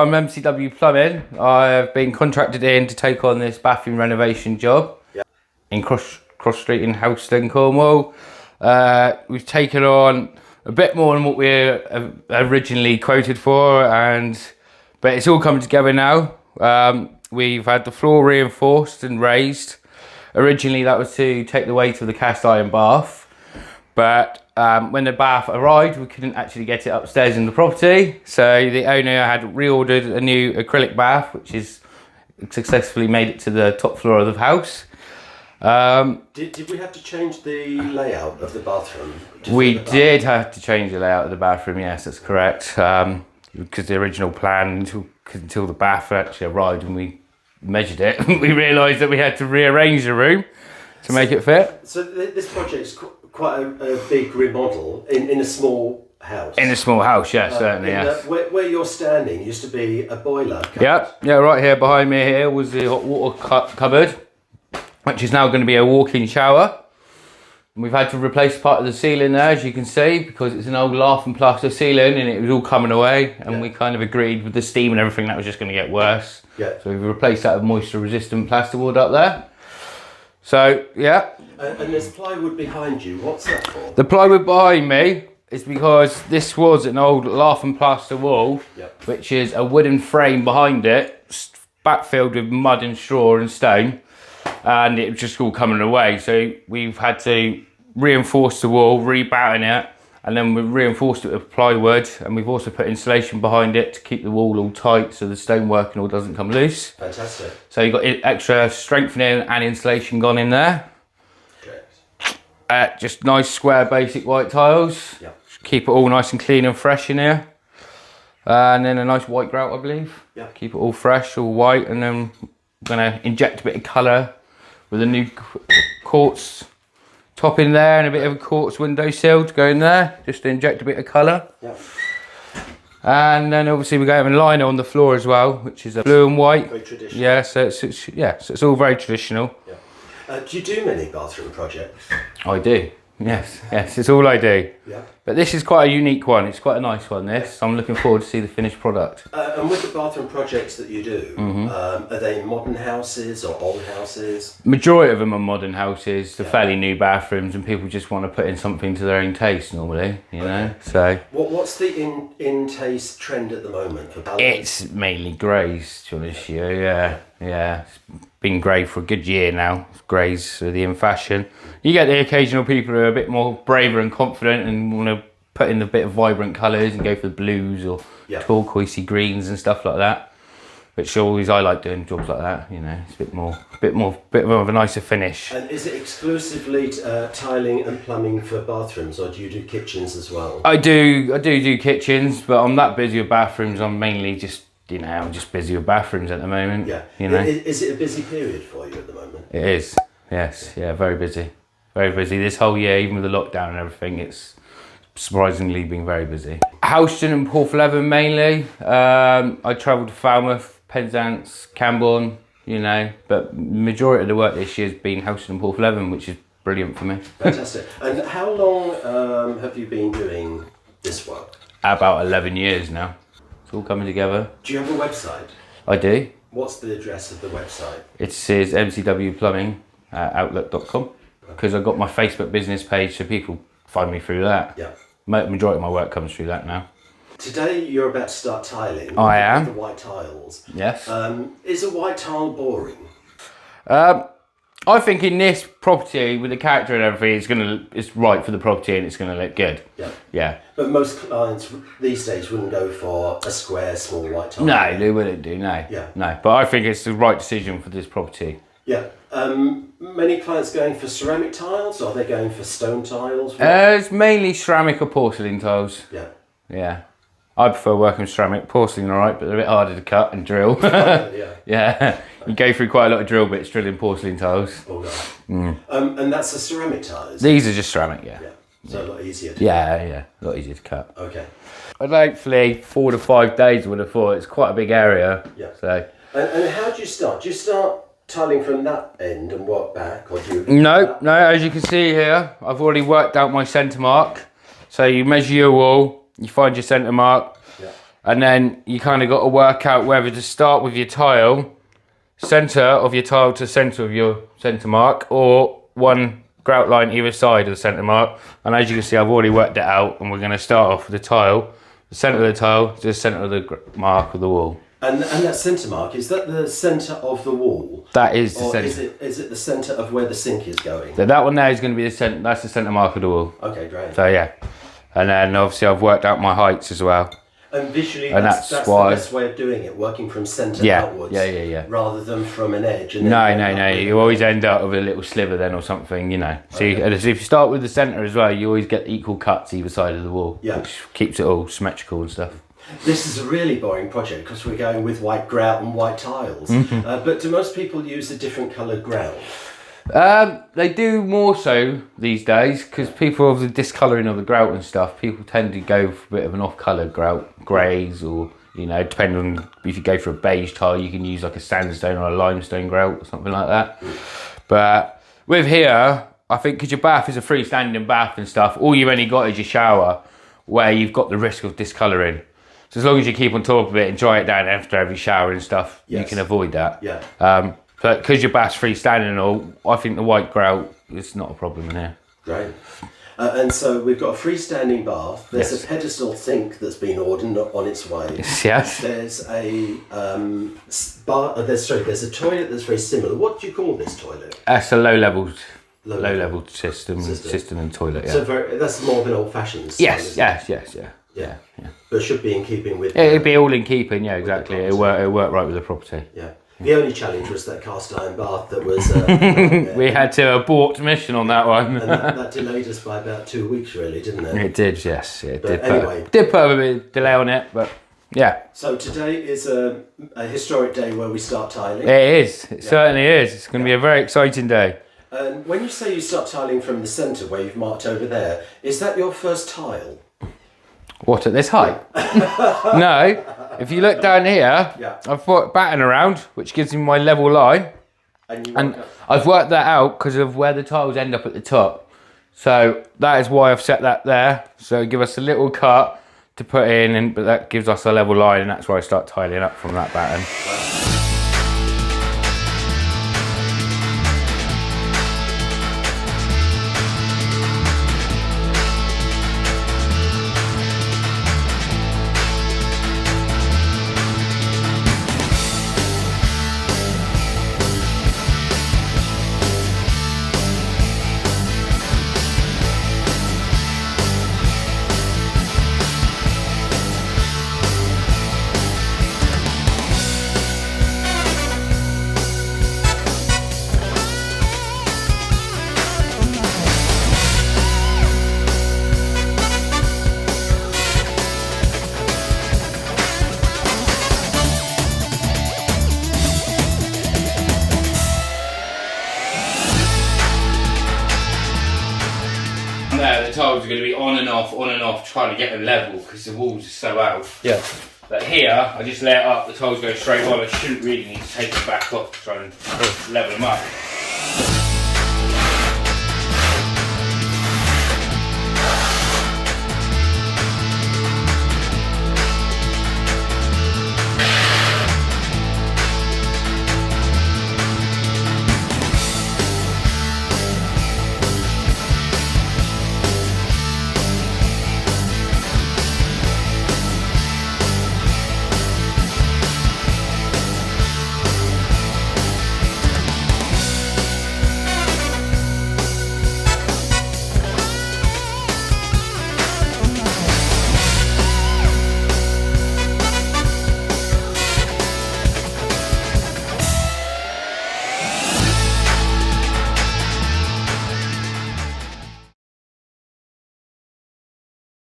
I'm MCW Plumbing. I've been contracted in to take on this bathroom renovation job in Cross Street in Helston, Cornwall. We've taken on a bit more than what we originally quoted for, but it's all coming together now. We've had the floor reinforced and raised. Originally that was to take the weight of the cast iron bath, but when the bath arrived we couldn't actually get it upstairs in the property, so the owner had reordered a new acrylic bath which is successfully made it to the top floor of the house. Did we have to change the layout of the bathroom? We did have to change the layout of the bathroom, yes, that's correct, because the original plan until the bath actually arrived and we measured it, we realised that we had to rearrange the room to make it fit. So this project's quite a big remodel in a small house. In a small house, yes, certainly, yes. Where you're standing used to be a boiler. Yeah, right here behind me here was the hot water cupboard, which is now going to be a walk-in shower. And we've had to replace part of the ceiling there, as you can see, because it's an old lath and plaster ceiling and it was all coming away, and we kind of agreed with the steam and everything that was just going to get worse. Yeah. So we've replaced that with moisture-resistant plasterboard up there. So, yeah. And there's plywood behind you. What's that for? The plywood behind me is because this was an old lath and plaster wall, which is a wooden frame behind it, backfilled with mud and straw and stone, and it was just all coming away. So we've had to reinforce the wall, rebatten it, and then we reinforced it with plywood, and we've also put insulation behind it to keep the wall all tight so the stonework and all doesn't come loose. Fantastic. So you've got extra strengthening and insulation gone in there. Just nice square basic white tiles. Yeah. Keep it all nice and clean and fresh in here. And then a nice white grout, I believe. Yeah. Keep it all fresh, all white, and then we're gonna inject a bit of colour with a new quartz top in there and a bit of a quartz windowsill to go in there, just to inject a bit of colour. Yeah. And then obviously we're going to have a liner on the floor as well, which is a blue and white. Very traditional. Yeah, so it's all very traditional. Yeah. Do you do many bathroom projects? I do. Yes, it's all I do. Yeah. But this is quite a unique one. It's quite a nice one, this. I'm looking forward to see the finished product. And with the bathroom projects that you do, are they modern houses or old houses? Majority of them are modern houses. They're fairly new bathrooms, and people just want to put in something to their own taste normally, you know. So what's the in taste trend at the moment for bathroom? It's mainly greys, to be honest with you. Yeah. It's been grey for a good year now. Greys are the in fashion. You get the occasional people who are a bit more braver and confident and want to put in a bit of vibrant colours and go for the blues or turquoisey greens and stuff like that. Which always, I like doing jobs like that. You know, it's a bit more of a nicer finish. And is it exclusively tiling and plumbing for bathrooms, or do you do kitchens as well? I do kitchens, but I'm that busy with bathrooms. I'm mainly just, I'm just busy with bathrooms at the moment. Yeah. You know. Is it a busy period for you at the moment? It is. Yes. Yeah. Very busy. Very busy. This whole year, even with the lockdown and everything, it's surprisingly been very busy. Helston and Porthleven mainly. I travelled to Falmouth, Penzance, Camborne, but majority of the work this year has been Helston and Porthleven, which is brilliant for me. Fantastic. And how long have you been doing this work? About 11 years now. It's all coming together. Do you have a website? I do. What's the address of the website? It says mcwplumbing@outlook.com, because I've got my Facebook business page, so people find me through that. Yeah. Majority of my work comes through that now. Today you're about to start tiling. I am. With the white tiles. Yes. Is a white tile boring? I think in this property, with the character and everything, it's right for the property and it's going to look good. Yeah. Yeah. But most clients these days wouldn't go for a square, small white tile. No, they wouldn't do, no. Yeah. No, but I think it's the right decision for this property. Yeah. Many clients going for ceramic tiles, or are they going for stone tiles? It's mainly ceramic or porcelain tiles. Yeah. Yeah. I prefer working with ceramic. Porcelain, all right, but they're a bit harder to cut and drill. Yeah. You go through quite a lot of drill bits drilling porcelain tiles. Oh, right. And that's a ceramic tile, is it? These are just ceramic, yeah. So a lot easier to cut. Yeah, a lot easier to cut. Okay. I'd hopefully 4 to 5 days would have thought. It's quite a big area. Yeah. So. And how do you start? Do you start tiling from that end and work back, or do you? No. As you can see here, I've already worked out my centre mark. So you measure your wall, you find your centre mark, And then you kind of got to work out whether to start with your tile, centre of your tile to centre of your centre mark, or one grout line either side of the centre mark. And as you can see, I've already worked it out, and we're going to start off with the tile, the centre of the tile to the centre of the mark of the wall. And that centre mark, is that the centre of the wall? That is the or centre. Is it the centre of where the sink is going? So that one there is going to be the centre, that's the centre mark of the wall. Okay, great. So yeah. And then obviously I've worked out my heights as well. And visually, And that's why, the best way of doing it, working from centre outwards. Yeah. Rather than from an edge. And No. You always end up with a little sliver then or something, you know. See, and if you start with the centre as well, you always get equal cuts either side of the wall, which keeps it all symmetrical and stuff. This is a really boring project because we're going with white grout and white tiles. But do most people use a different coloured grout? They do more so these days because people of the discolouring of the grout and stuff, people tend to go for a bit of an off-colour grout, greys, or, you know, depending on if you go for a beige tile, you can use like a sandstone or a limestone grout or something like that. But with here, I think because your bath is a freestanding bath and stuff, all you've only got is your shower where you've got the risk of discolouring. So as long as you keep on top of it and dry it down after every shower and stuff, you can avoid that. Yeah. But because your bath's freestanding and all, I think the white grout is not a problem in here. Great. And so we've got a freestanding bath. There's a pedestal sink that's been ordered on its way. Yes. There's a there's a toilet that's very similar. What do you call this toilet? That's a low-level system and toilet. Yeah. So that's more of an old-fashioned style. Yes. Yeah. But it should be in keeping with. It'd be all in keeping. Yeah, exactly. It work right with the property. Yeah. The only challenge was that cast iron bath that was... we had to abort mission on that one. And that delayed us by about 2 weeks, really, didn't it? It did, yes. It did. Anyway. Did put a bit of delay on it, but yeah. So today is a historic day where we start tiling. It is. It certainly is. It's going to be a very exciting day. And when you say you start tiling from the centre, where you've marked over there, is that your first tile? What, at this height? No. If you look down here, I've put batten around, which gives me my level line. And I've worked that out because of where the tiles end up at the top. So that is why I've set that there. So give us a little cut to put in, but that gives us a level line, and that's where I start tiling up from that batten. There, the tiles are going to be on and off, trying to get them level because the walls are so out. Yeah. But here, I just lay it up, the tiles go straight on. I shouldn't really need to take them back off to try and level them up.